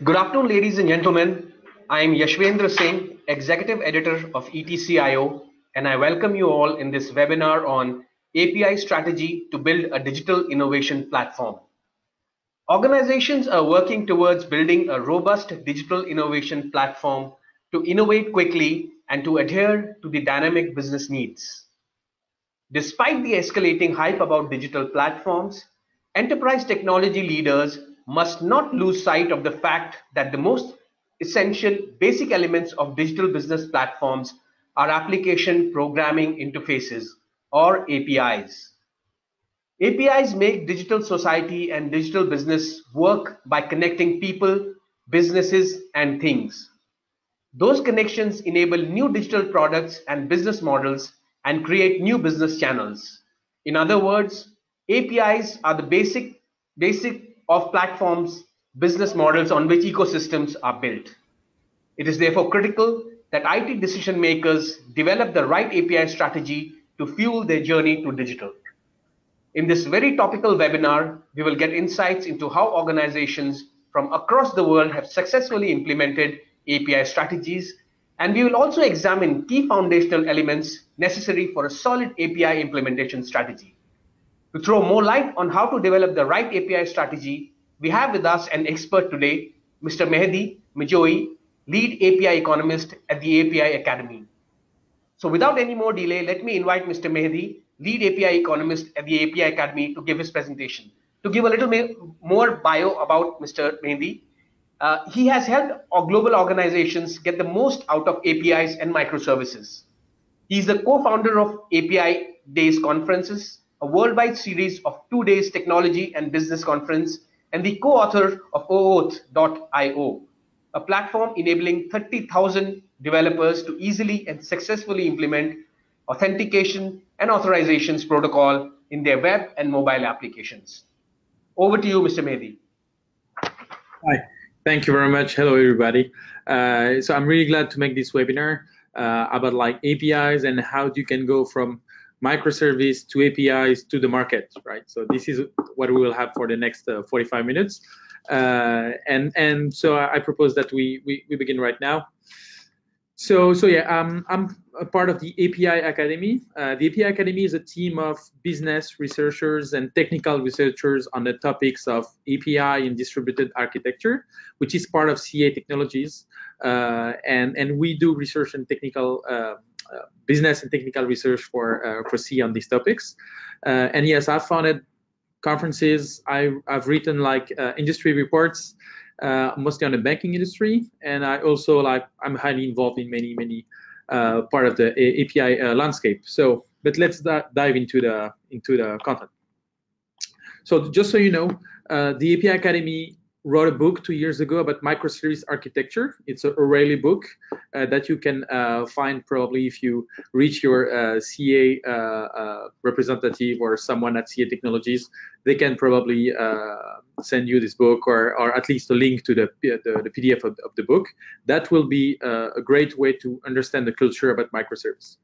Good afternoon, ladies and gentlemen. I am Yashwendra Singh, Executive Editor of ETCIO, and I welcome you all in this webinar on API strategy to build a digital innovation platform. Organizations are working towards building a robust digital innovation platform to innovate quickly and to adhere to the dynamic business needs. Despite the escalating hype about digital platforms, enterprise technology leaders must not lose sight of the fact that the most essential basic elements of digital business platforms are application programming interfaces or APIs. APIs make digital society and digital business work by connecting people, businesses, and things. Those connections enable new digital products and business models and create new business channels. In other words, APIs are the basic of platforms, business models on which ecosystems are built. It is therefore critical that IT decision makers develop the right API strategy to fuel their journey to digital. In this very topical webinar, we will get insights into how organizations from across the world have successfully implemented API strategies, and we will also examine key foundational elements necessary for a solid API implementation strategy. To throw more light on how to develop the right API strategy, we have with us an expert today, Mr. Mehdi Mijoi, lead API economist at the API Academy. So without any more delay, let me invite Mr. Mehdi, lead API economist at the API Academy, to give his presentation. To give a little more bio about Mr. Mehdi, he has helped global organizations get the most out of APIs and microservices. He is the co-founder of API Days Conferences, a worldwide series of 2 days technology and business conference, and the co-author of OAuth.io, a platform enabling 30,000 developers to easily and successfully implement authentication and authorizations protocol in their web and mobile applications. Over to you, Mr. Mehdi. Hi, thank you very much. Hello, everybody. So I'm really glad to make this webinar about APIs and how you can go from microservice to APIs to the market, right? So this is what we will have for the next 45 minutes. And so I propose that we begin right now. So yeah, I'm a part of the API Academy. The API Academy is a team of business researchers and technical researchers on the topics of API and distributed architecture, which is part of CA Technologies. And we do research and technical business and technical research for CA on these topics. And yes, I've founded conferences. I've written industry reports, mostly on the banking industry, and I also I'm highly involved in many part of the API landscape. So, but let's dive into the content. So just so you know, the API Academy wrote a book 2 years ago about microservice architecture. It's a O'Reilly book that you can find probably if you reach your CA representative or someone at CA Technologies. They can probably send you this book or at least a link to the PDF of the book. That will be a great way to understand the culture about microservice.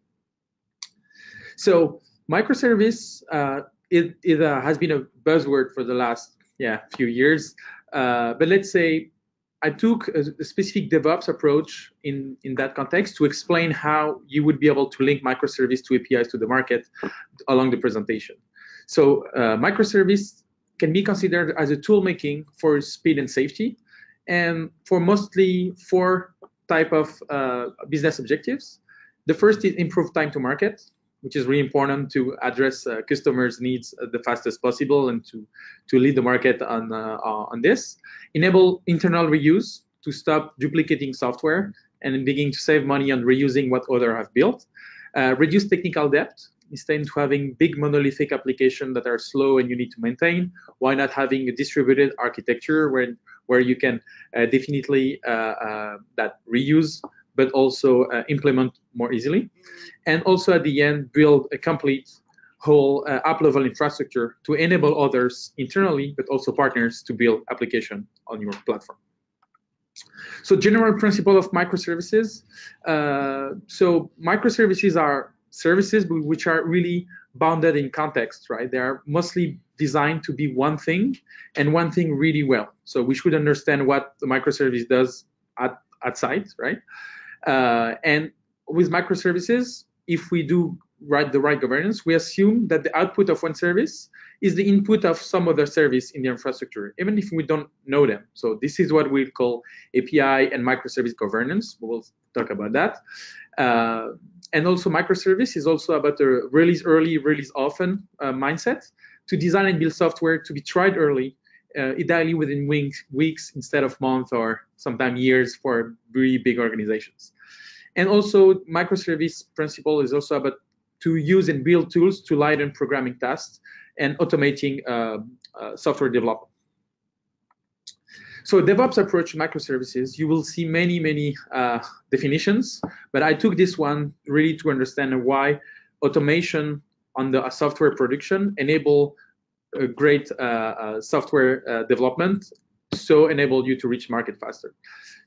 So microservice, it has been a buzzword for the last few years. But let's say I took a specific Devops approach in that context to explain how you would be able to link microservice to APIs to the market along the presentation. So microservice can be considered as a tool making for speed and safety, and for mostly 4 type of business objectives. The first is improve time to market, which is really important to address customers' needs the fastest possible and to lead the market on this. Enable internal reuse to stop duplicating software and begin to save money on reusing what others have built. Reduce technical debt. Instead of having big monolithic applications that are slow and you need to maintain, why not having a distributed architecture where you can definitely that reuse, but also implement more easily. And also at the end, build a complete whole app-level infrastructure to enable others internally, but also partners to build application on your platform. So general principle of microservices. So microservices are services which are really bounded in context, right? They are mostly designed to be one thing and one thing really well. So we should understand what the microservice does at site, right? And with microservices, if we do the right governance, we assume that the output of one service is the input of some other service in the infrastructure, even if we don't know them. So this is what we call API and microservice governance. We'll talk about that. And also microservice is also about the release early, release often mindset to design and build software to be tried early, ideally within weeks instead of months or sometimes years for really big organizations. And also microservice principle is also about to use and build tools to lighten programming tasks and automating software development. So Devops approach to microservices, you will see many definitions, but I took this one really to understand why automation on the software production enable a great software development, so enable you to reach market faster.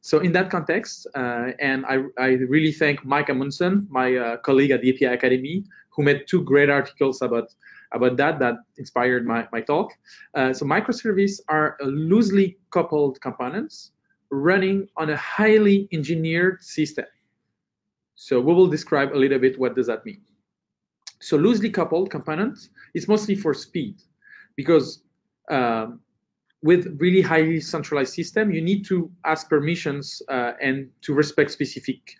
So in that context, and I really thank Mike Amundsen, my colleague at the API Academy, who made 2 great articles about that inspired my talk. So microservices are loosely coupled components running on a highly engineered system. So we will describe a little bit what does that mean. So loosely coupled components is mostly for speed, because with really highly centralized system, you need to ask permissions and to respect specific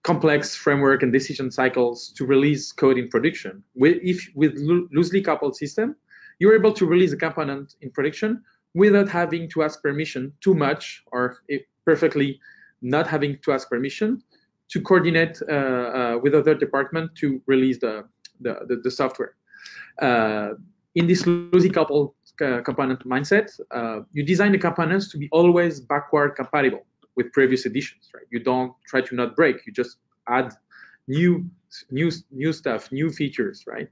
complex framework and decision cycles to release code in production. With loosely coupled system, you're able to release a component in production without having to ask permission too much, or perfectly not having to ask permission to coordinate with other department to release the software. In this loosely coupled component mindset, you design the components to be always backward compatible with previous editions, right? You don't try to not break, you just add new stuff, new features, right?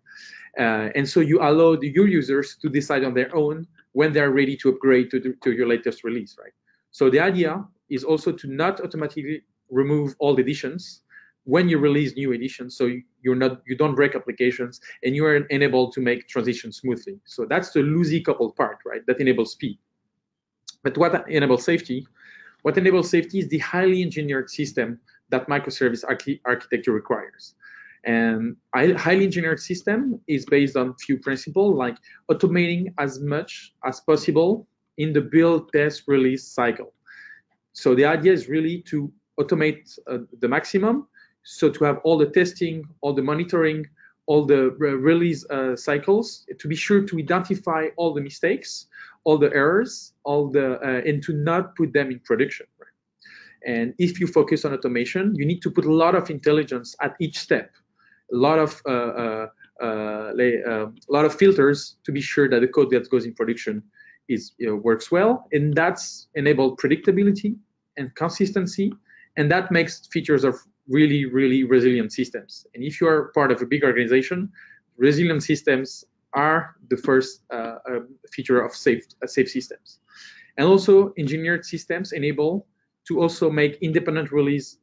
And so you allow your users to decide on their own when they're ready to upgrade to your latest release, right? So the idea is also to not automatically remove all editions when you release new editions, so you don't break applications and you are enabled to make transitions smoothly. So that's the loosely coupled part, right? That enables speed. But what enables safety? What enables safety is the highly engineered system that microservice architecture requires. And highly engineered system is based on few principles, like automating as much as possible in the build, test, release cycle. So the idea is really to automate the maximum, so to have all the testing, all the monitoring, all the release cycles, to be sure to identify all the mistakes, all the errors, and to not put them in production. Right? And if you focus on automation, you need to put a lot of intelligence at each step, a lot of filters to be sure that the code that goes in production works well, and that's enabled predictability and consistency, and that makes features of really resilient systems. And if you are part of a big organization, resilient systems are the first feature of safe systems. And also engineered systems enable to also make independent release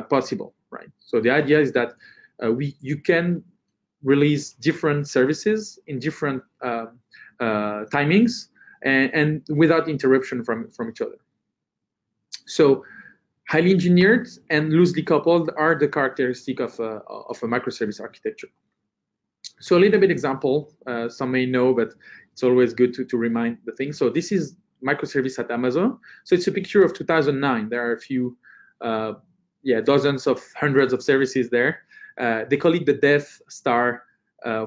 possible, right? So the idea is that you can release different services in different timings and without interruption from each other. So highly engineered and loosely coupled are the characteristic of a microservice architecture. So a little bit example, some may know, but it's always good to remind the thing. So this is microservice at Amazon. So it's a picture of 2009. There are a few, dozens of hundreds of services there. They call it the Death Star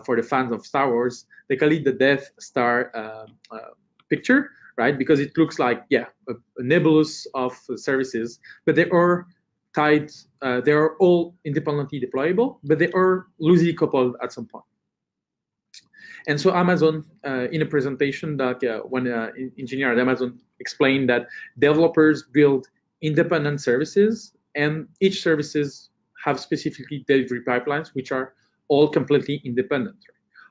for the fans of Star Wars. They call it the Death Star picture, right? Because it looks like, a nebulous of services, but they are tied, they are all independently deployable, but they are loosely coupled at some point. And so Amazon, in a presentation that one engineer at Amazon explained that developers build independent services, and each services have specifically delivery pipelines, which are all completely independent.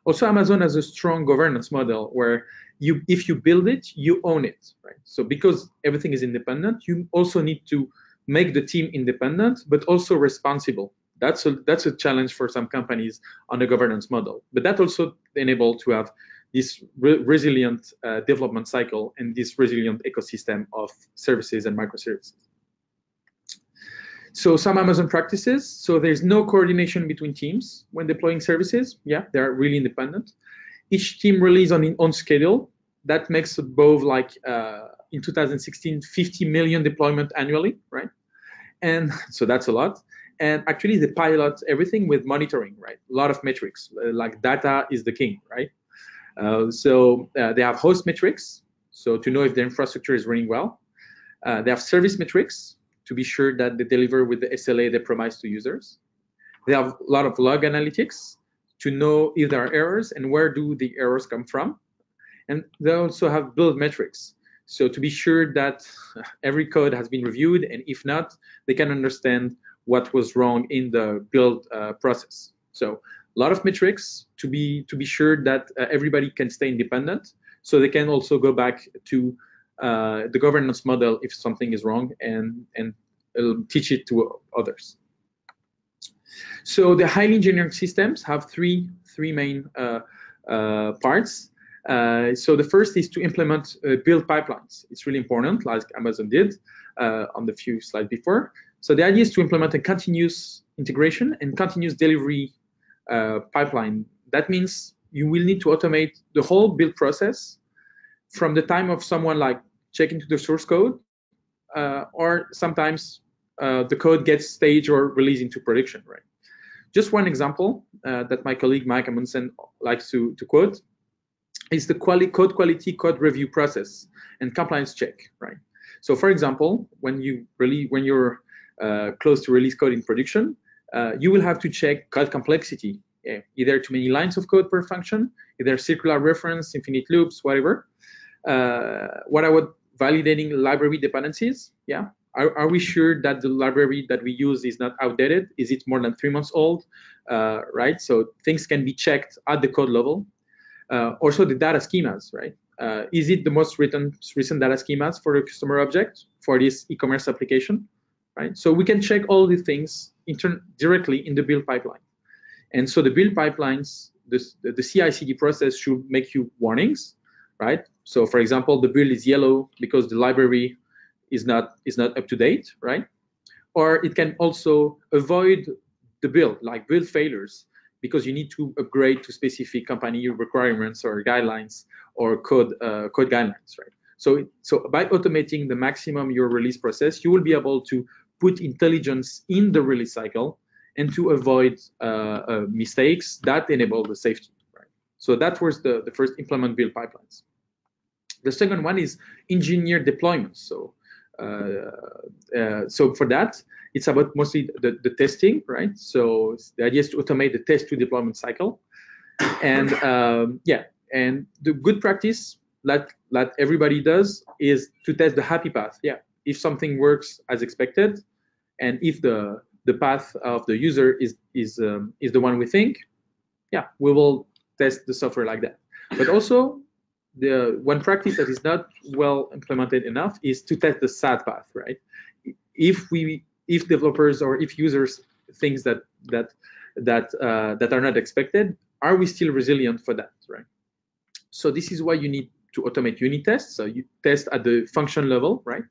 Also, Amazon has a strong governance model where if you build it, you own it, right? So because everything is independent, you also need to make the team independent, but also responsible. That's a challenge for some companies on the governance model. But that also enables to have this resilient development cycle and this resilient ecosystem of services and microservices. So some Amazon practices. So there's no coordination between teams when deploying services. Yeah, they're really independent. Each team release on its own schedule. That makes above like in 2016, 50 million deployment annually, right? And so that's a lot. And actually they pilot everything with monitoring, right? A lot of metrics, like data is the king, right? So they have host metrics, so to know if the infrastructure is running well. They have service metrics to be sure that they deliver with the SLA they promise to users. They have a lot of log analytics to know if there are errors and where do the errors come from. And they also have build metrics, so to be sure that every code has been reviewed, and if not, they can understand what was wrong in the build process. So a lot of metrics to be sure that everybody can stay independent, so they can also go back to the governance model if something is wrong and teach it to others. So the highly engineered systems have three main parts. So the first is to implement build pipelines. It's really important, like Amazon did on the few slides before. So the idea is to implement a continuous integration and continuous delivery pipeline. That means you will need to automate the whole build process from the time of someone like checking to the source code, or sometimes the code gets staged or released into production, right? Just one example that my colleague Mike Amundsen likes to quote is the code quality code review process and compliance check, right? So for example, when you're close to release code in production, you will have to check code complexity, either too many lines of code per function, either circular reference, infinite loops, whatever. What about validating library dependencies? Yeah, are we sure that the library that we use is not outdated? Is it more than 3 months old? Right, so things can be checked at the code level. Also the data schemas, right? Is it the most recent data schemas for the customer object for this e-commerce application, right? So we can check all these things directly in the build pipeline. And so the build pipelines, the CI/CD process should make you warnings, right? So for example, the build is yellow because the library is not up to date, right? Or it can also avoid the build, like build failures, because you need to upgrade to specific company requirements or guidelines or code guidelines, right? So by automating the maximum your release process, you will be able to put intelligence in the release cycle and to avoid mistakes that enable the safety, right? So that was the first implement build pipelines. The second one is engineer deployments. So for that, it's about mostly the testing, right? So the idea is to automate the test to deployment cycle. And yeah, and the good practice that everybody does is to test the happy path. Yeah, if something works as expected, and if the path of the user is the one we think, yeah, we will test the software like that. But also, the one practice that is not well implemented enough is to test the sad path, right? If developers or if users things that are not expected, are we still resilient for that, right? So this is why you need to automate unit tests. So you test at the function level, right,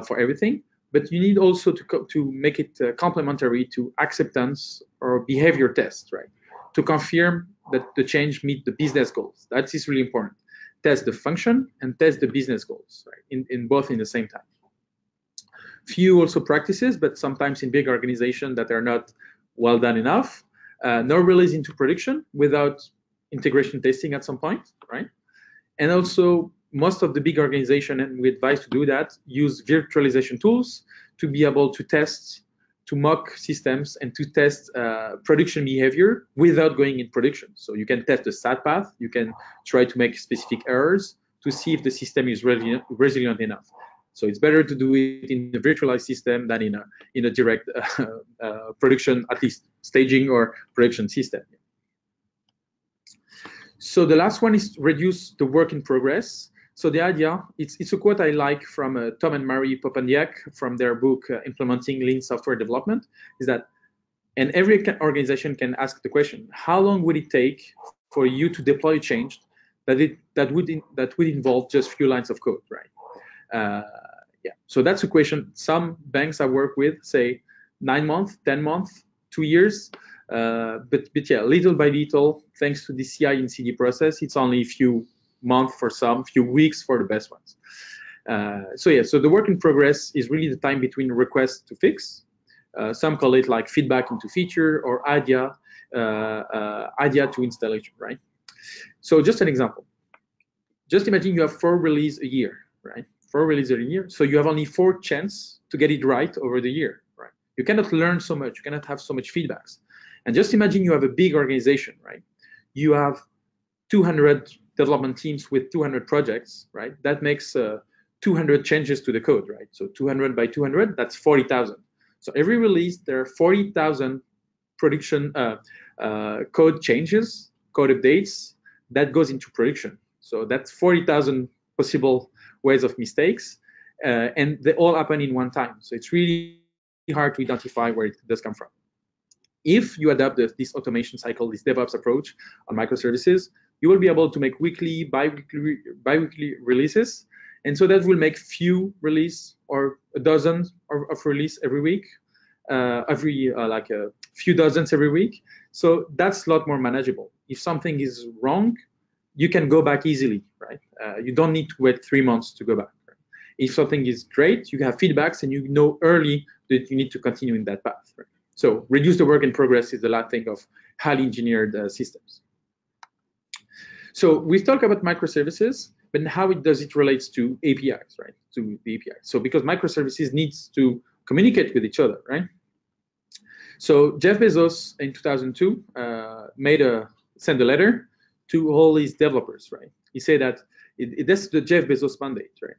for everything. But you need also to make it complementary to acceptance or behavior tests, right, to confirm that the change meet the business goals. That is really important. Test the function and test the business goals, right, in both in the same time. Few also practices, but sometimes in big organizations that are not well done enough, no release into production without integration testing at some point, right? And also most of the big organization, and we advise to do that, use virtualization tools to be able to test, to mock systems and to test production behavior without going in production. So you can test the sad path, you can try to make specific errors to see if the system is resilient enough. So it's better to do it in a virtualized system than in a direct production, at least staging or production system. So the last one is reduce the work in progress. So the idea, it's a quote I like from Tom and Mary Popandiak from their book, Implementing Lean Software Development, is that, and every organization can ask the question, how long would it take for you to deploy change that would involve just few lines of code, right? Yeah. So that's a question. Some banks I work with say 9 months, 10 months, 2 years. But yeah, little by little, thanks to the CI and CD process, it's only a few months for some, few weeks for the best ones. So yeah, so the work in progress is really the time between request to fix. Some call it like feedback into feature or idea to installation, right? So just an example. Just imagine you have 4 releases a year, right? 4 releases a year. So you have only 4 chances to get it right over the year, right? You cannot learn so much. You cannot have so much feedbacks. And just imagine you have a big organization, right? You have 200 development teams with 200 projects, right? That makes 200 changes to the code, right? So 200 by 200, that's 40,000. So every release, there are 40,000 production code changes, code updates that goes into production. So that's 40,000 possible ways of mistakes, and they all happen in one time. So it's really hard to identify where it does come from. If you adopt this automation cycle, this Devops approach on microservices, you will be able to make weekly, bi-weekly releases. And so that will make few release or a dozen of release every week, like a few dozens every week. So that's a lot more manageable. If something is wrong, you can go back easily, right? You don't need to wait 3 months to go back. Right? If something is great, you have feedbacks and you know early that you need to continue in that path. Right? So reduce the work in progress is the last thing of highly engineered systems. So we've talked about microservices, but how does it relate to APIs, right? To the API. So because microservices needs to communicate with each other, right? So Jeff Bezos in 2002 sent a letter to all his developers, right? He said that that's the Jeff Bezos mandate, right?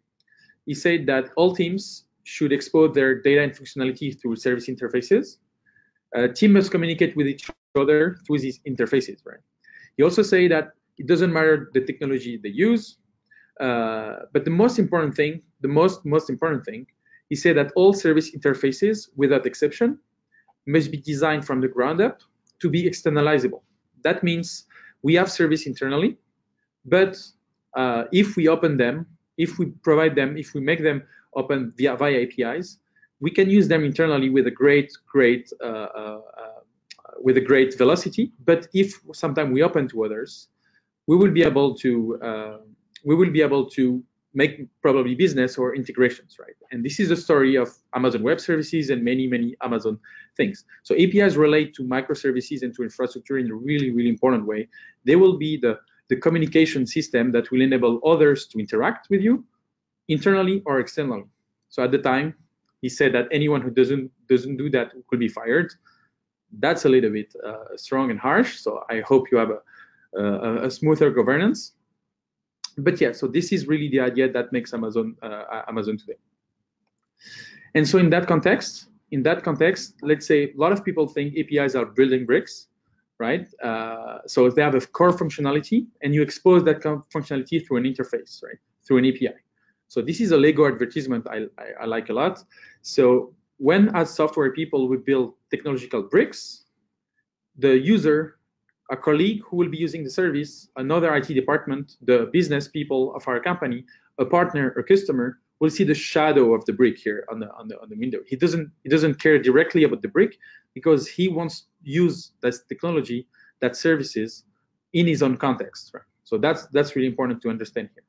He said that all teams should expose their data and functionality through service interfaces. Team must communicate with each other through these interfaces, right? He also said that it doesn't matter the technology they use, but the most important thing, he said that all service interfaces, without exception, must be designed from the ground up to be externalizable. That means we have service internally, but if we open them, if we provide them, if we make them open via APIs, we can use them internally with a great velocity. But if sometime we open to others, we will be able to make probably business or integrations, right? And this is the story of Amazon Web Services and many Amazon things. So APIs relate to microservices and to infrastructure in a really important way. They will be the communication system that will enable others to interact with you internally or externally. So at the time, he said that anyone who doesn't do that could be fired. That's a little bit strong and harsh. So I hope you have a smoother governance. But yeah, so this is really the idea that makes Amazon today. And so in that context, let's say a lot of people think APIs are building bricks, right? So they have a core functionality, and you expose that functionality through an interface, right? Through an API. So this is a Lego advertisement I like a lot. So when as software people we build technological bricks, the user, a colleague who will be using the service, another IT department, the business people of our company, a partner, a customer will see the shadow of the brick here on the window. He doesn't care directly about the brick because he wants to use that technology, that services in his own context. Right? So that's really important to understand here.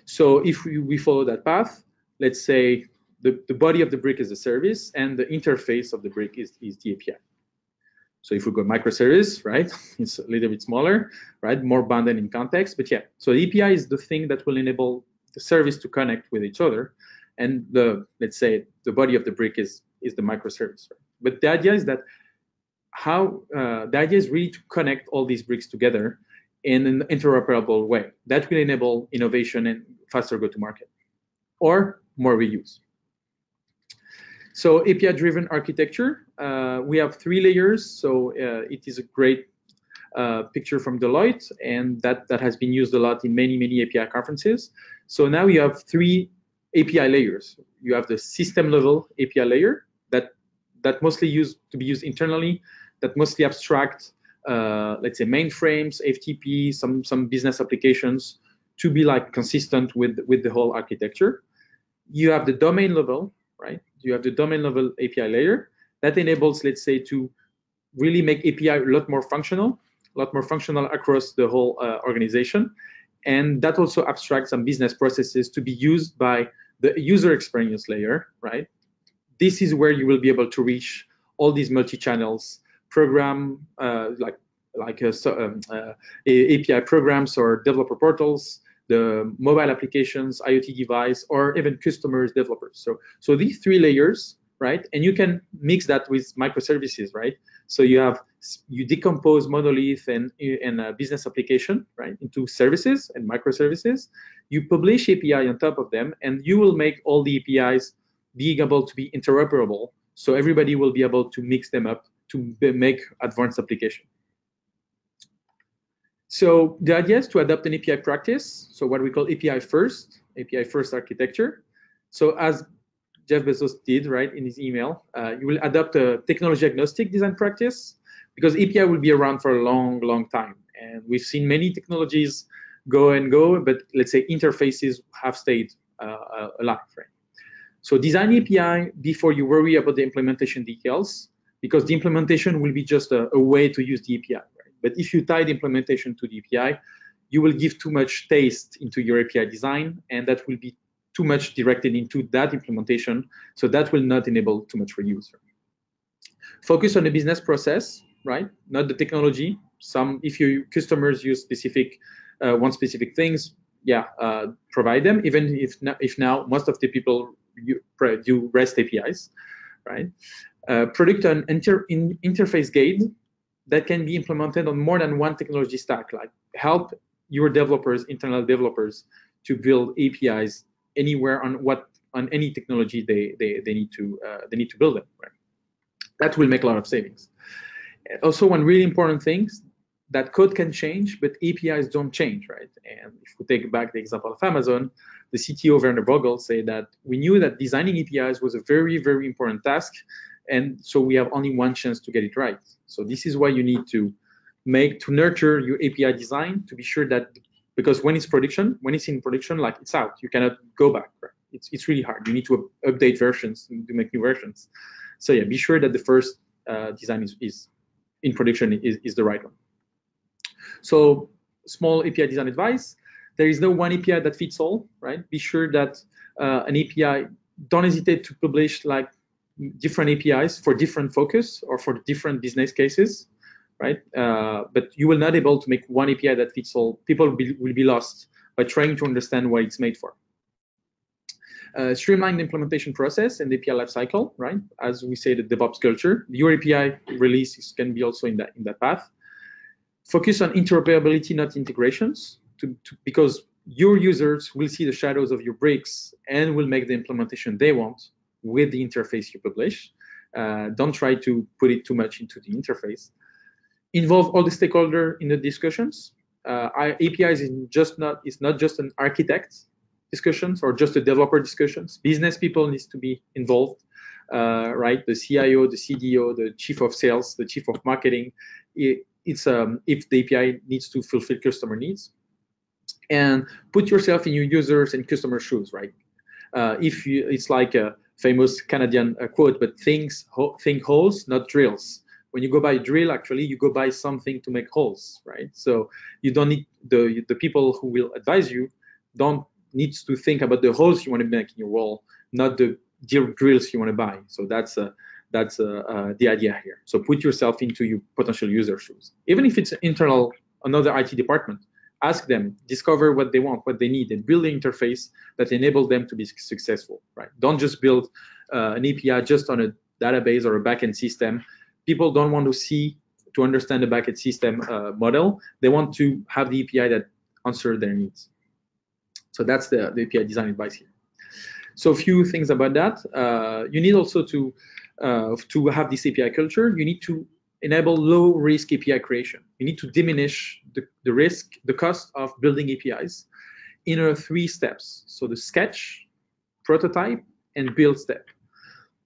So if we follow that path, let's say the body of the brick is a service and the interface of the brick is the API. So if we go microservice, right, it's a little bit smaller, right, more bounded in context, but yeah. So the API is the thing that will enable the service to connect with each other, and let's say the body of the brick is the microservice. Right? But the idea is that the idea is really to connect all these bricks together in an interoperable way that will enable innovation and faster go-to-market or more reuse. So API-driven architecture, we have 3 layers. So it is a great picture from Deloitte, and that has been used a lot in many API conferences. So now you have 3 API layers. You have the system-level API layer that mostly to be used internally, that mostly abstract let's say mainframes, FTP, some business applications to be like consistent with the whole architecture. You have the domain level, right? You have the domain level API layer that enables, let's say, to really make API a lot more functional across the whole organization. And that also abstracts some business processes to be used by the user experience layer, right? This is where you will be able to reach all these multi-channels program, API programs or developer portals, the mobile applications, IoT device, or even customers, developers. So these three layers, right? And you can mix that with microservices, right? So you decompose monolith and business application, right, into services and microservices. You publish API on top of them, and you will make all the APIs being able to be interoperable. So everybody will be able to mix them up to make advanced application. So the idea is to adopt an API practice, so what we call API first architecture. So as Jeff Bezos did, right, in his email, you will adopt a technology agnostic design practice because API will be around for a long, long time. And we've seen many technologies go and go, but let's say interfaces have stayed alive, right? So design API before you worry about the implementation details, because the implementation will be just a way to use the API. But if you tie the implementation to the API, you will give too much taste into your API design, and that will be too much directed into that implementation. So that will not enable too much reuse. Focus on the business process, right? Not the technology. If your customers use want specific things, provide them. Even if now most of the people do REST APIs, right? Product an interface guide that can be implemented on more than one technology stack, like help your developers, internal developers, to build APIs anywhere on any technology they need to build them. Right? That will make a lot of savings. Also, one really important thing, that code can change, but APIs don't change, right? And if we take back the example of Amazon, the CTO Werner Vogel said that we knew that designing APIs was a very, very important task, and so we have only one chance to get it right. So this is why you need to nurture your API design to be sure that, because when it's in production, like it's out, you cannot go back, right? It's really hard. You need to update versions to make new versions. So yeah, be sure that the first design is in production is the right one. So small API design advice: there is no one API that fits all, right? Be sure that an API, don't hesitate to publish like different APIs for different focus or for different business cases, right? But you will not be able to make one API that fits all. People will be lost by trying to understand what it's made for. Streamline the implementation process and the API lifecycle, right? As we say, the Devops culture. Your API release can be also in that path. Focus on interoperability, not integrations, because your users will see the shadows of your bricks and will make the implementation they want with the interface you publish. Don't try to put it too much into the interface. Involve all the stakeholders in the discussions. APIs is not just an architect discussions or just a developer discussions. Business people needs to be involved, right? The CIO, the CDO, the chief of sales, the chief of marketing. If the API needs to fulfill customer needs, and put yourself in your users and customer shoes, right? It's like a famous Canadian quote, but think holes, not drills. When you go buy a drill, actually, you go buy something to make holes, right? So you don't need the people who will advise you don't need to think about the holes you want to make in your wall, not the drills you want to buy. So that's the idea here. So put yourself into your potential user shoes. Even if it's another IT department, ask them, discover what they want, what they need, and build an interface that enables them to be successful, right? Don't just build an API just on a database or a backend system. People don't want to understand the backend system model. They want to have the API that answers their needs. So that's the API design advice here. So a few things about that. You need also to have this API culture. You need to enable low-risk API creation. You need to diminish the risk, the cost of building APIs in 3 steps. So the sketch, prototype, and build step.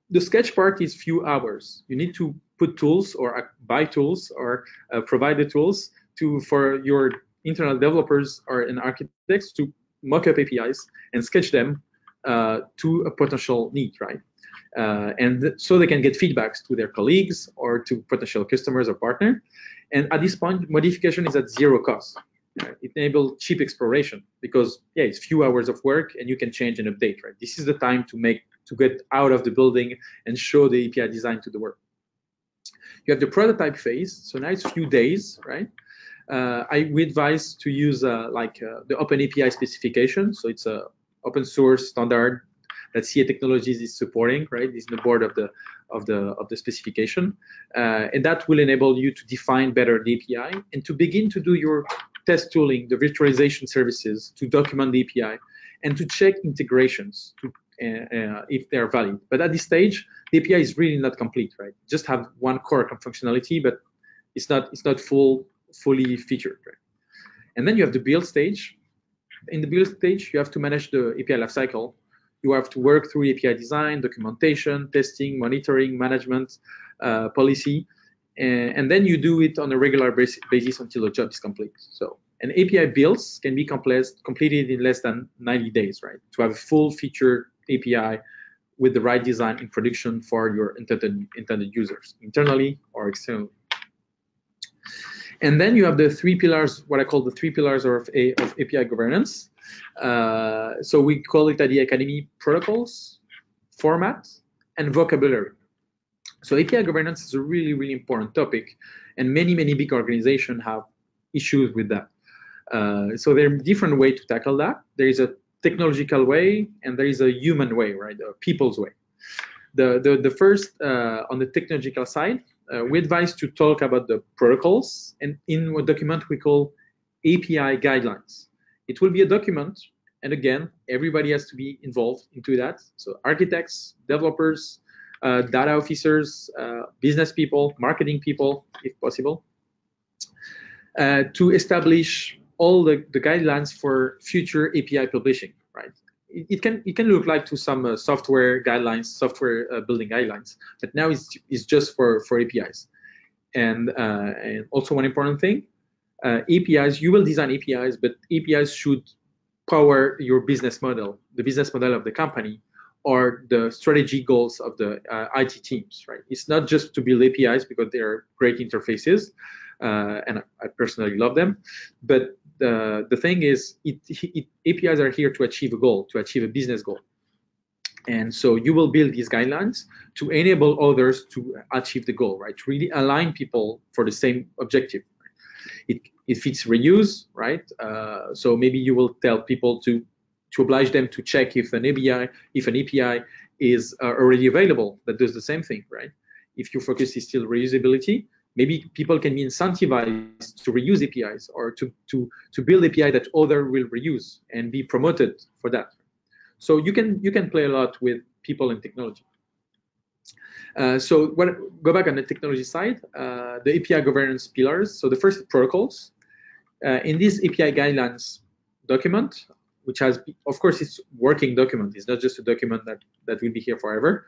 The sketch part is few hours. You need to put tools or buy tools or provide the tools for your internal developers or and architects to mock up APIs and sketch them to a potential need, right? And so they can get feedbacks to their colleagues or to potential customers or partner. And at this point, modification is at zero cost. It enables cheap exploration because it's few hours of work and you can change and update, right? This is the time to get out of the building and show the API design to the world. You have the prototype phase, so now it's a few days, right? We advise to use the Open API specification, so it's a open source standard that CA Technologies is supporting, right? This is the board of the specification, and that will enable you to define better the API and to begin to do your test tooling, the virtualization services, to document the API, and to check integrations if they are valid. But at this stage, the API is really not complete, right? Just have one core functionality, but it's not fully featured, right? And then you have the build stage. In the build stage, you have to manage the API lifecycle. You have to work through API design, documentation, testing, monitoring, management, policy, and then you do it on a regular basis until the job is complete. So an API builds can be completed in less than 90 days, right? To have a full feature API with the right design in production for your intended users, internally or externally. And then you have the three pillars, what I call the three pillars of API governance. So we call it at the Academy protocols, format, and vocabulary. So API governance is a really, really important topic, and many big organizations have issues with that. So there are different ways to tackle that. There is a technological way, and there is a human way, right? A people's way. The first, on the technological side, we advise to talk about the protocols, and in a document we call API guidelines. It will be a document, and again, everybody has to be involved into that. So architects, developers, data officers, business people, marketing people, if possible, to establish all the guidelines for future API publishing, right? It can look like to some software guidelines, software building guidelines, but now it's just for APIs. And also one important thing, APIs, you will design APIs, but APIs should power your business model, the business model of the company, or the strategy goals of the IT teams, right? It's not just to build APIs because they are great interfaces, and I personally love them, but the thing is, APIs are here to achieve a goal, to achieve a business goal. And so you will build these guidelines to enable others to achieve the goal, right? To really align people for the same objective. It fits reuse, right? So maybe you will tell people to oblige them to check if an API is already available that does the same thing, right? If your focus is still reusability, maybe people can be incentivized to reuse APIs or to build API that others will reuse and be promoted for that. So you can play a lot with people and technology. So go back on the technology side, the API governance pillars. So the first, protocols. In this API guidelines document, which has, of course, it's working document. It's not just a document that will be here forever.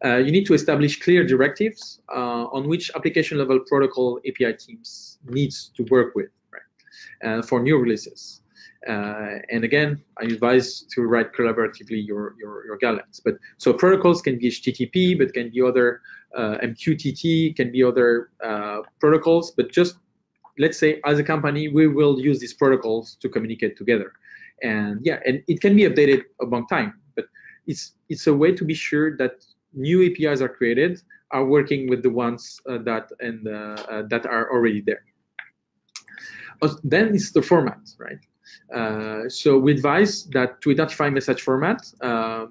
You need to establish clear directives on which application level protocol API teams needs to work with, right? For new releases. And again, I advise to write collaboratively your guidelines. But so protocols can be HTTP, but can be other MQTT, can be other protocols. But just let's say, as a company, we will use these protocols to communicate together. And yeah, and it can be updated among time. But it's a way to be sure that new APIs are created are working with the ones that are already there. Then it's the format, right? So we advise that to identify message format to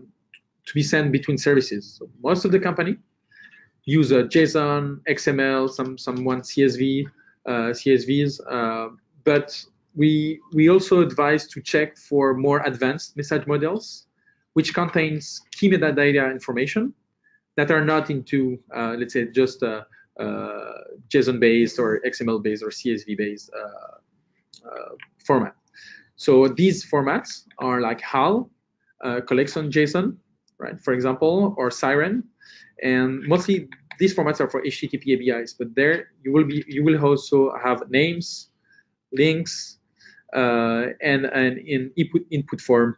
be sent between services. So most of the company use a JSON, XML, someone CSVs, but we also advise to check for more advanced message models, which contains key metadata information that are not into, let's say, just JSON-based or XML-based or CSV-based format. So these formats are like HAL, collects on JSON, right, for example, or Siren, and mostly these formats are for HTTP APIs, but there you will also have names, links, and in input form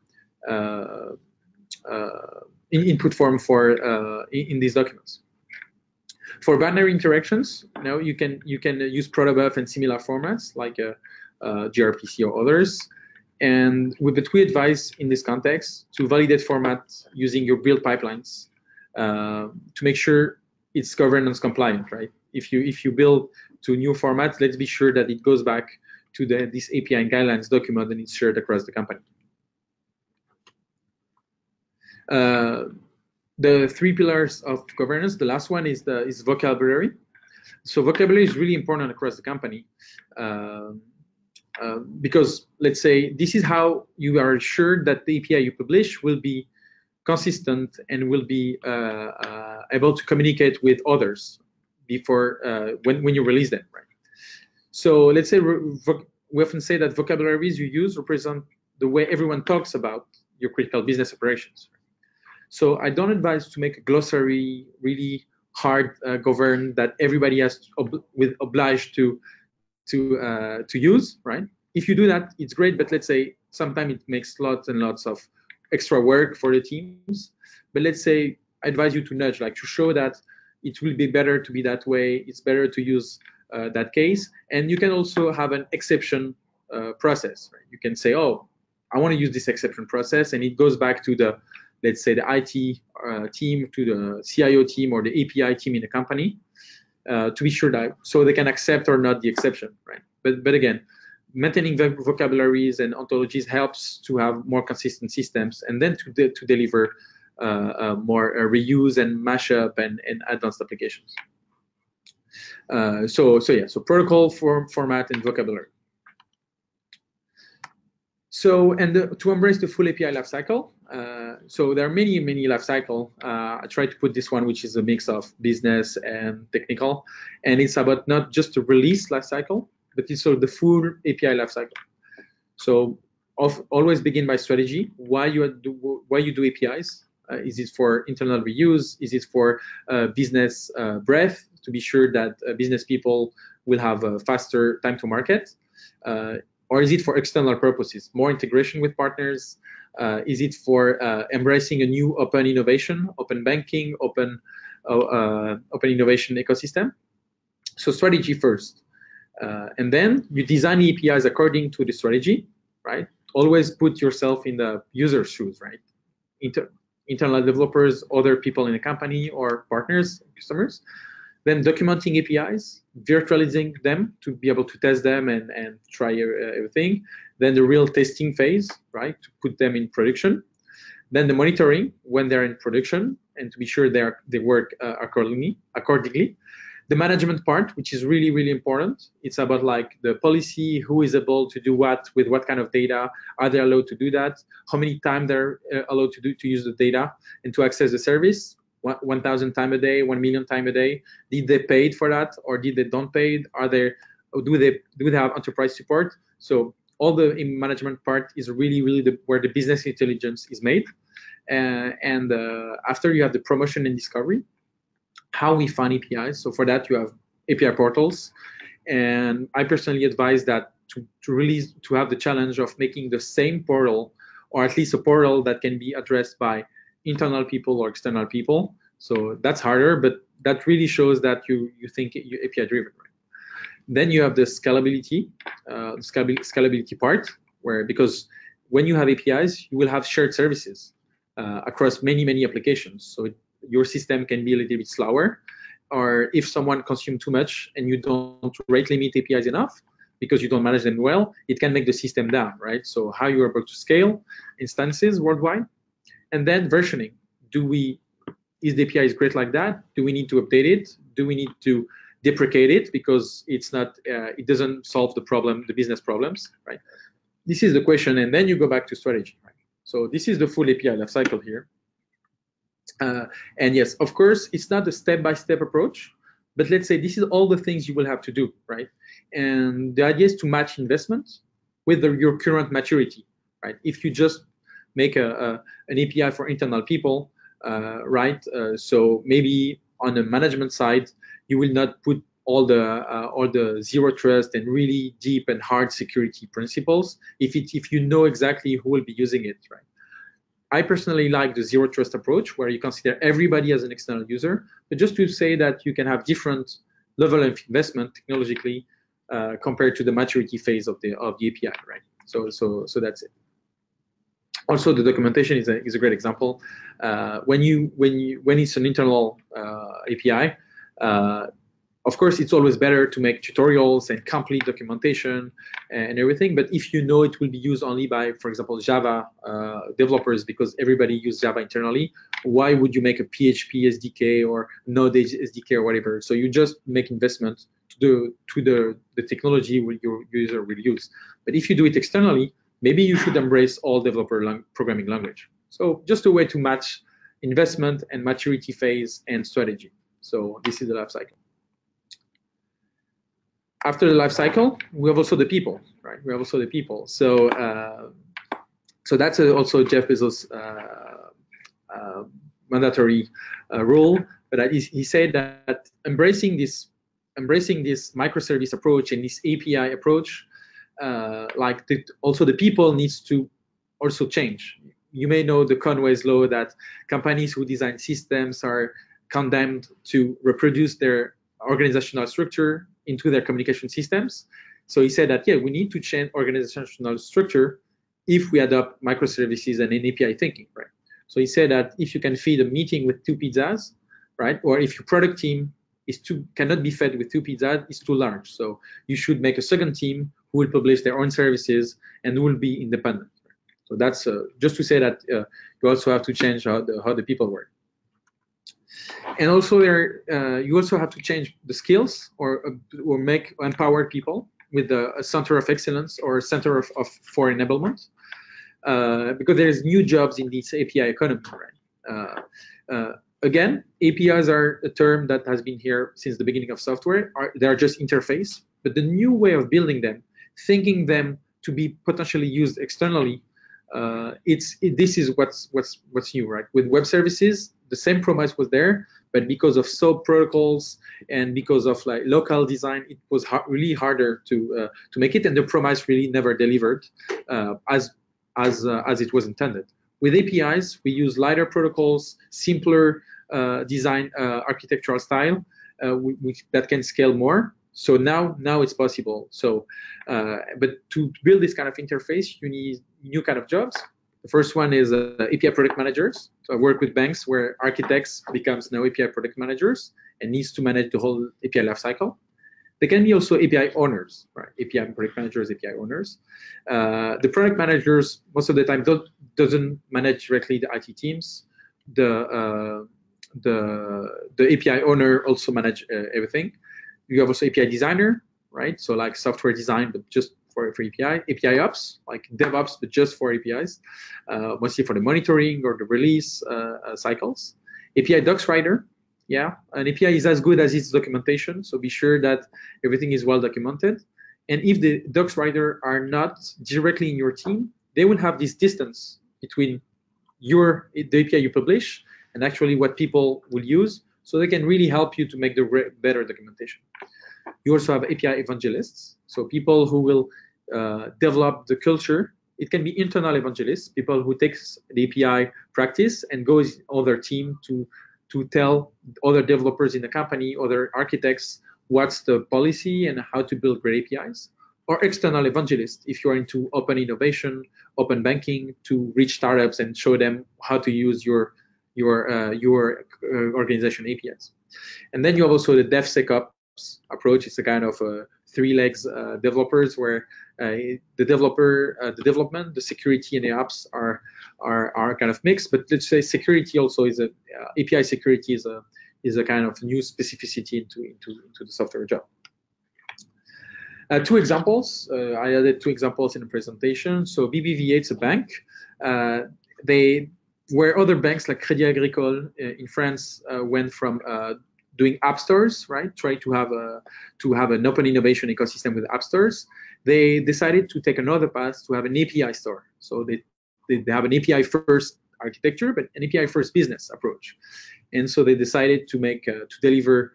for in these documents. For binary interactions, now you can use protobuf and similar formats like gRPC or others. And but we advise in this context to validate formats using your build pipelines to make sure it's governance compliant, right? If you build to new formats, let's be sure that it goes back to this API and guidelines document and it's shared across the company. The three pillars of governance. The last one is vocabulary. So vocabulary is really important across the company because let's say this is how you are sure that the API you publish will be consistent and will be able to communicate with others before when you release them, right? So let's say we often say that vocabularies you use represent the way everyone talks about your critical business operations. So I don't advise to make a glossary really hard govern that everybody has obliged to use, right? If you do that, it's great, but let's say sometimes it makes lots and lots of extra work for the teams. But let's say I advise you to nudge, like to show that it will be better to be that way. It's better to use that case, and you can also have an exception process. Right? You can say, oh, I want to use this exception process, and it goes back to the, let's say, the IT team, to the CIO team or the API team in the company to be sure that so they can accept or not the exception, right? But again, maintaining vocabularies and ontologies helps to have more consistent systems and then to deliver more reuse and mashup and advanced applications. So protocol, format, and vocabulary. So, and to embrace the full API lifecycle, so there are many lifecycle. I try to put this one, which is a mix of business and technical, and it's about not just the release lifecycle, but it's sort of the full API lifecycle. So, always begin by strategy. Why you do APIs? Is it for internal reuse? Is it for business breadth to be sure that business people will have a faster time to market? Or is it for external purposes, more integration with partners? Is it for embracing a new open innovation, open banking, open innovation ecosystem? So strategy first. And then you design APIs according to the strategy, right? Always put yourself in the user's shoes, right? Internal developers, other people in the company, or partners, customers. Then documenting APIs, virtualizing them to be able to test them and try everything. Then the real testing phase, right, to put them in production. Then the monitoring when they're in production and to be sure they work accordingly. The management part, which is really important. It's about like the policy, who is able to do what with what kind of data, are they allowed to do that, how many times they're allowed to use the data and to access the service. 1,000 times a day, 1 million times a day. Did they pay for that, or did they don't pay? Do they have enterprise support? So all the management part is really where the business intelligence is made. And after you have the promotion and discovery, how we find APIs. So for that you have API portals, and I personally advise that to have the challenge of making the same portal, or at least a portal that can be addressed by internal people or external people. So that's harder, but that really shows that you think you're API driven, right? Then you have the scalability part, because when you have APIs, you will have shared services across many applications. So your system can be a little bit slower, or if someone consumes too much and you don't rate limit APIs enough because you don't manage them well, it can make the system down, right? So how you are able to scale instances worldwide. And then versioning. Is the API great like that? Do we need to update it? Do we need to deprecate it because it's not? It doesn't solve the problem, the business problems, right? This is the question, and then you go back to strategy, right? So this is the full API lifecycle here. And yes, of course, it's not a step-by-step approach, but let's say this is all the things you will have to do, right? And the idea is to match investment with your current maturity, right? If you just make an API for internal people, right? So maybe on the management side, you will not put all the zero trust and really deep and hard security principles if you know exactly who will be using it, right? I personally like the zero trust approach, where you consider everybody as an external user, but just to say that you can have different level of investment technologically compared to the maturity phase of the API, right? So that's it. Also, the documentation is a great example. When it's an internal API, of course, it's always better to make tutorials and complete documentation and everything. But if you know it will be used only by, for example, Java developers, because everybody uses Java internally, why would you make a PHP SDK or Node SDK or whatever? So you just make investment to the technology your user will use. But if you do it externally, maybe you should embrace all developer programming language. So just a way to match investment and maturity phase and strategy. So this is the life cycle. After the life cycle, we have also the people, right? We have also the people. So so that's also Jeff Bezos' mandatory rule. But he said that embracing this microservice approach and this API approach, also the people needs to also change. You may know the Conway's law that companies who design systems are condemned to reproduce their organizational structure into their communication systems. So he said that, yeah, we need to change organizational structure if we adopt microservices and an API thinking, right? So he said that if you can feed a meeting with 2 pizzas, right, or if your product team cannot be fed with 2 pizzas, it's too large. So you should make a second team who will publish their own services and will be independent. So that's just to say that you also have to change how the people work. And also you also have to change the skills or make empowered people with a center of excellence or a center for enablement, because there's new jobs in this API economy, right? Again, APIs are a term that has been here since the beginning of software. They are just interface, but the new way of building them, thinking them to be potentially used externally, this is what's new, right? With web services, the same promise was there, but because of SOAP protocols and because of like local design, it was really harder to make it, and the promise really never delivered as it was intended. With APIs, we use lighter protocols, simpler design architectural style, that can scale more. So now it's possible. So, but to build this kind of interface, you need new kind of jobs. The first one is API product managers. So I work with banks where architects becomes now API product managers and needs to manage the whole API lifecycle. There can be also API owners, right? API product managers, API owners. The product managers most of the time doesn't manage directly the IT teams. The API owner also manage everything. You have also API designer, right? So like software design, but just for API. API ops, like Devops, but just for APIs, mostly for the monitoring or the release cycles. API docs writer, yeah, an API is as good as its documentation, so be sure that everything is well documented. And if the docs writer are not directly in your team, they will have this distance between the API you publish and actually what people will use, so they can really help you to make the better documentation. You also have API evangelists, so people who will develop the culture. It can be internal evangelists, people who takes the API practice and goes on their team to tell other developers in the company, other architects, what's the policy and how to build great APIs. Or external evangelists, if you're into open innovation, open banking, to reach startups and show them how to use your organization APIs. And then you have also the DevSecOps approach. It's a kind of 3 legs developers where the development, the security, and the apps are kind of mixed. But let's say security also is API security is a kind of new specificity into the software job. 2 examples. I added 2 examples in the presentation. So BBVA, it's a bank. Where other banks like Crédit Agricole in France went from doing app stores, right? Try to have an open innovation ecosystem with app stores. They decided to take another path to have an API store. So they have an API first architecture, but an API first business approach. And so they decided to make to deliver.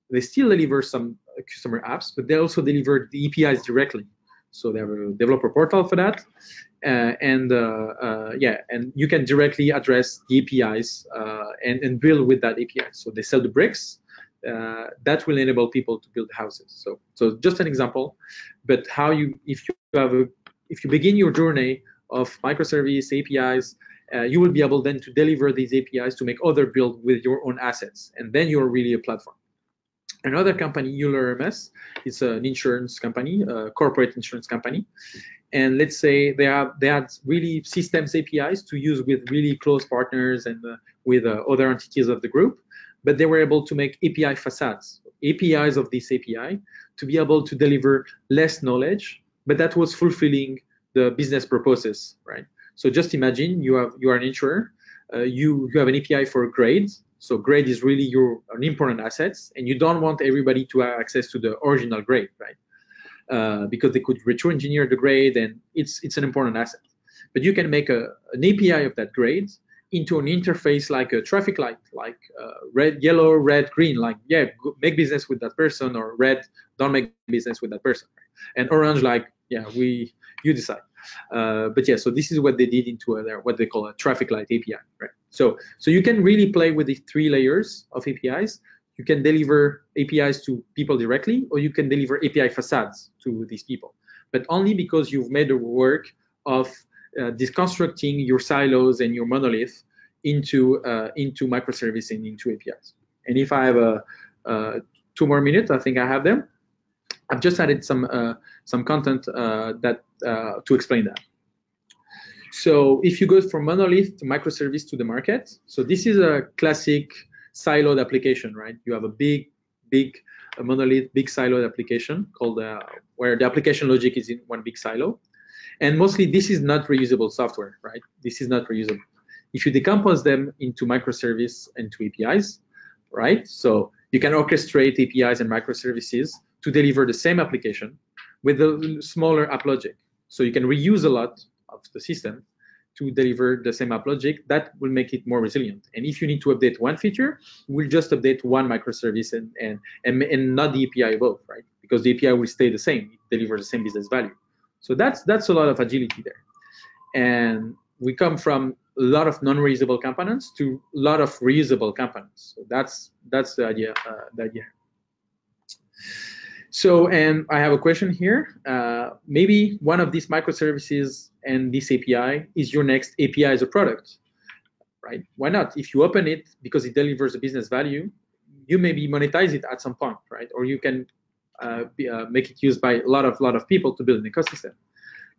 They still deliver some customer apps, but they also deliver the APIs directly. So they have a developer portal for that, and you can directly address the APIs and build with that API. So they sell the bricks. That will enable people to build houses. So just an example, but if you begin your journey of microservice APIs, you will be able then to deliver these APIs to make other build with your own assets, and then you're really a platform. Another company, Euler MS, is an insurance company, a corporate insurance company, and let's say they had really systems APIs to use with really close partners and with other entities of the group, but they were able to make API facades, APIs of this API, to be able to deliver less knowledge, but that was fulfilling the business purposes, right? So just imagine you are an insurer, you have an API for grades. So grade is really an important asset, and you don't want everybody to have access to the original grade, right? Because they could retro-engineer the grade, and it's an important asset. But you can make an API of that grade into an interface like a traffic light, like red, yellow, red, green, like, yeah, make business with that person, or red, don't make business with that person, right? And orange, like, yeah, you decide. But yeah, so this is what they did into what they call a traffic light API, right? So you can really play with the 3 layers of APIs. You can deliver APIs to people directly, or you can deliver API facades to these people, but only because you've made the work of deconstructing your silos and your monolith into microservice and into APIs. And if I have 2 more minutes, I think I have them. I've just added some content to explain that. So if you go from monolith to microservice to the market, so this is a classic siloed application, right? You have a big monolith, big siloed application called where the application logic is in one big silo, and mostly this is not reusable software, right? This is not reusable. If you decompose them into microservice and to APIs, right? So you can orchestrate APIs and microservices to deliver the same application with a smaller app logic. So you can reuse a lot of the system to deliver the same app logic. That will make it more resilient. And if you need to update one feature, we'll just update one microservice and not the API above, right? Because the API will stay the same. It delivers the same business value. So that's a lot of agility there. And we come from a lot of non-reusable components to a lot of reusable components. So that's the idea. So, and I have a question here. Maybe one of these microservices and this API is your next API as a product, right? Why not? If you open it because it delivers a business value, you maybe monetize it at some point, right? Or you can make it used by a lot of people to build an ecosystem.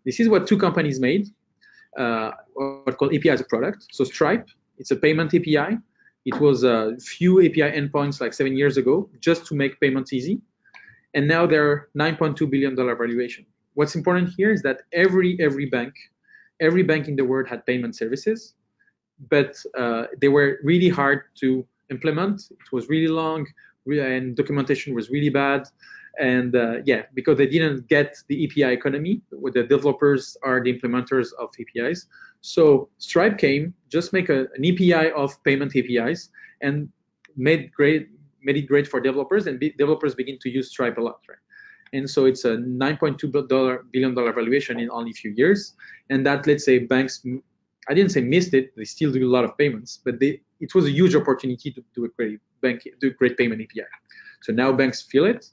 This is what 2 companies made, what's called API as a product. So Stripe, it's a payment API. It was a few API endpoints like 7 years ago, just to make payments easy. And now they're $9.2 billion valuation. What's important here is that every bank in the world had payment services, but they were really hard to implement. It was really long, and documentation was really bad. And because they didn't get the API economy, where the developers are the implementers of APIs. So Stripe came, just make an API of payment APIs, and made it great for developers, and developers begin to use Stripe a lot, right? And so it's a $9.2 billion valuation in only a few years. And that, let's say, banks, I didn't say missed it, they still do a lot of payments, but it was a huge opportunity to do a great payment API. So now banks feel it,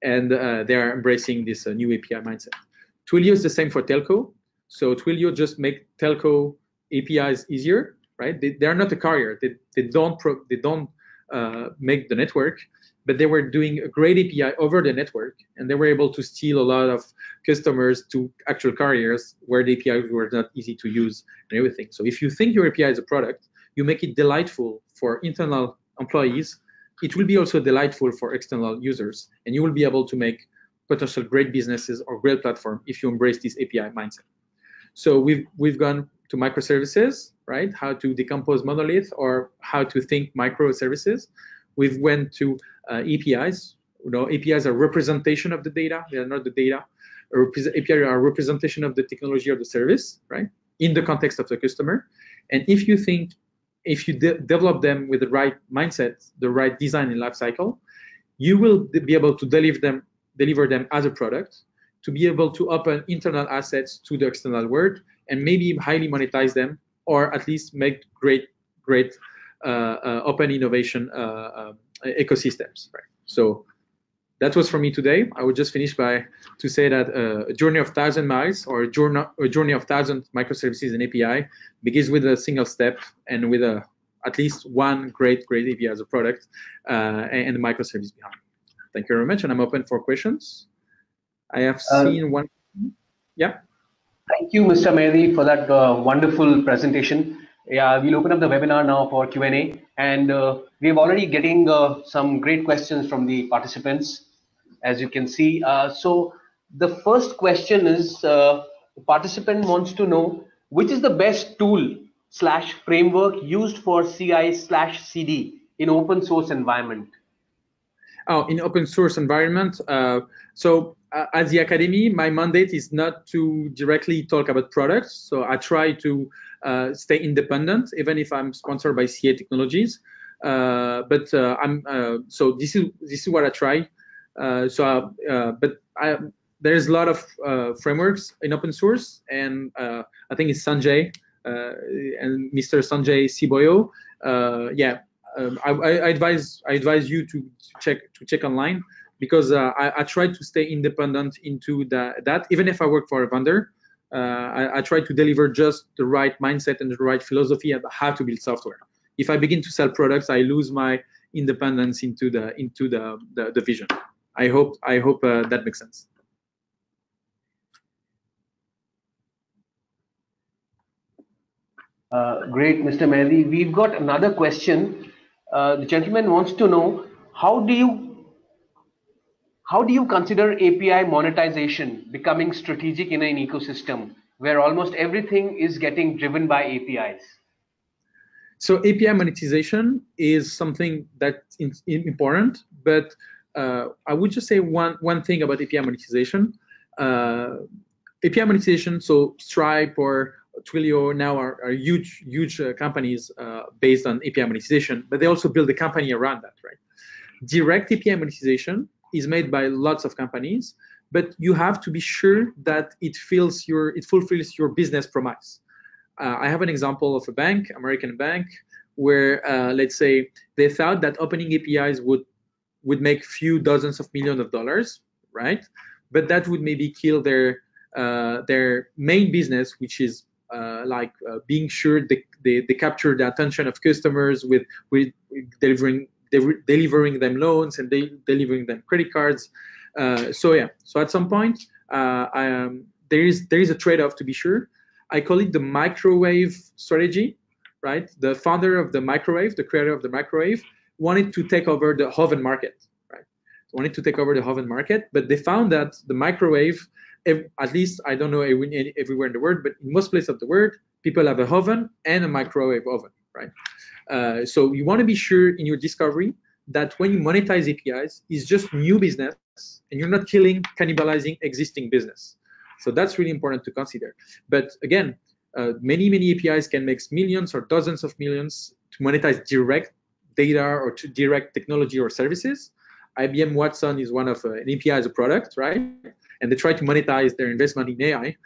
and they are embracing this new API mindset. Twilio is the same for telco. So Twilio just make telco APIs easier, right? They are not a carrier. They don't make the network, but they were doing a great API over the network, and they were able to steal a lot of customers to actual carriers where the APIs were not easy to use and everything. So if you think your API is a product, you make it delightful for internal employees, it will be also delightful for external users, and you will be able to make potential great businesses or great platform if you embrace this API mindset. So we've gone to microservices, right? How to decompose monolith, or how to think microservices. We've went to APIs. APIs are representation of the data. They are not the data. APIs are a representation of the technology or the service, right? in the context of the customer. And if you think, if you develop them with the right mindset, the right design and life cycle, you will be able to deliver them as a product, to be able to open internal assets to the external world, and maybe highly monetize them, or at least make great open innovation ecosystems. Right. So that was for me today. I would just finish to say that a journey of 1,000 miles, or a journey of 1,000 microservices and API begins with a single step and with at least one great API as a product and a microservice behind. Thank you very much, and I'm open for questions. I have seen one. Yeah. Thank you, Mr. Mehdi, for that wonderful presentation. Yeah, we'll open up the webinar now for Q&A, and we're already getting some great questions from the participants, as you can see. So the first question is, the participant wants to know which is the best tool/framework used for CI/CD in open source environment. Oh, in open source environment. As the Academy, my mandate is not to directly talk about products. So I try to stay independent, even if I'm sponsored by CA Technologies. So this is what I try. There's a lot of frameworks in open source, and I think it's Sanjay and Mr. Sanjay Siboyo. I advise you to check online, because I try to stay independent into that. Even if I work for a vendor, I try to deliver just the right mindset and the right philosophy of how to build software. If I begin to sell products, I lose my independence into the vision. I hope that makes sense. Great, Mr. Mehdi. We've got another question. The gentleman wants to know, how do you consider API monetization becoming strategic in an ecosystem where almost everything is getting driven by APIs? So API monetization is something that's important, but I would just say one thing about API monetization. API monetization, so Stripe or Twilio now are huge companies based on API monetization, but they also build a company around that, right? Direct API monetization is made by lots of companies, but you have to be sure that it fulfills your business promise. I have an example of a bank, American bank, where let's say they thought that opening APIs would make few dozens of millions of dollars, right? But that would maybe kill their main business, which is being sure they capture the attention of customers with delivering them loans and delivering them credit cards. So at some point there is a trade-off, to be sure. I call it the microwave strategy, right? The founder of the microwave, the creator of the microwave, wanted to take over the oven market, right? Wanted to take over the oven market, but they found that the microwave, at least I don't know everywhere in the world, but in most places of the world, people have a oven and a microwave oven, right? So you want to be sure in your discovery that when you monetize APIs, it's just new business and you're not cannibalizing existing business. So that's really important to consider. But again, many APIs can make millions or dozens of millions to monetize direct data or to direct technology or services. IBM Watson is one of an API as a product, right? And they try to monetize their investment in AI.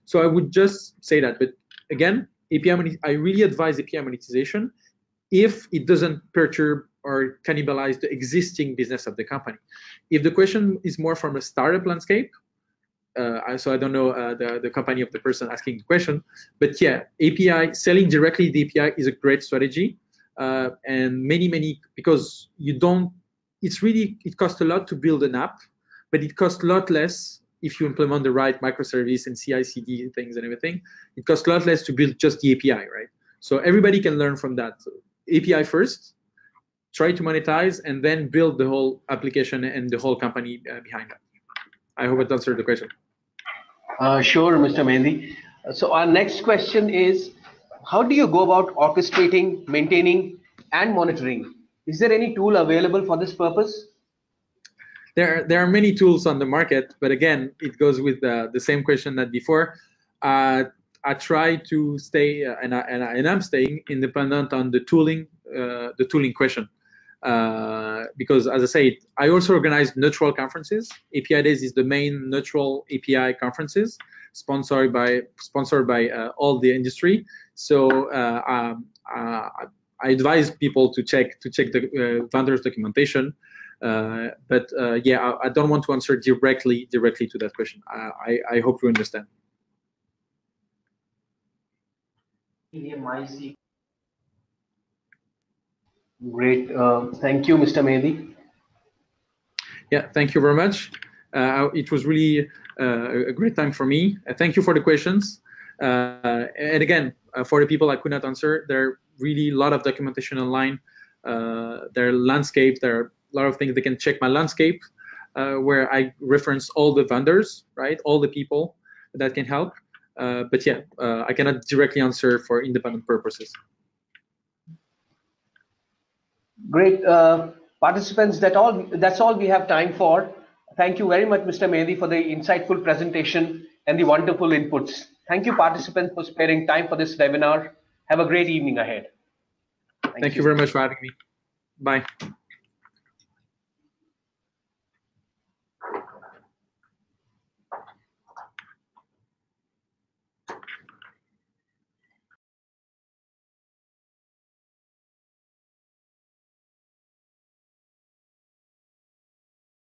So I would just say that. But again, I really advise API monetization if it doesn't perturb or cannibalize the existing business of the company. If the question is more from a startup landscape, so I don't know the company of the person asking the question, but yeah, API, selling directly the API is a great strategy. And many, because it costs a lot to build an app, but it costs a lot less if you implement the right microservice and CI/CD things and everything. It costs a lot less to build just the API, right? So everybody can learn from that. So API first, try to monetize, and then build the whole application and the whole company behind that. I hope it answered the question. Sure, Mr. Mehdi. So our next question is, how do you go about orchestrating, maintaining, and monitoring? Is there any tool available for this purpose? There are many tools on the market, but again, it goes with the same question that before. I try to stay, and I'm staying independent on the tooling question. Because as I said, I also organize neutral conferences. API Days is the main neutral API conferences sponsored by all the industry. So I advise people to check the vendors documentation. But yeah, I don't want to answer directly to that question. I hope you understand. Great. Thank you, Mr. Mehdi. Yeah, thank you very much. It was really a great time for me. Thank you for the questions. And again, for the people I could not answer, there are really a lot of documentation online. There are landscape. There are a lot of things. They can check my landscape, where I reference all the vendors, right? All the people that can help. But yeah, I cannot directly answer for independent purposes. Great. Participants, that's all we have time for. Thank you very much, Mr. Mehdi, for the insightful presentation and the wonderful inputs. Thank you, participants, for sparing time for this webinar. Have a great evening ahead. Thank you very much for having me. Bye.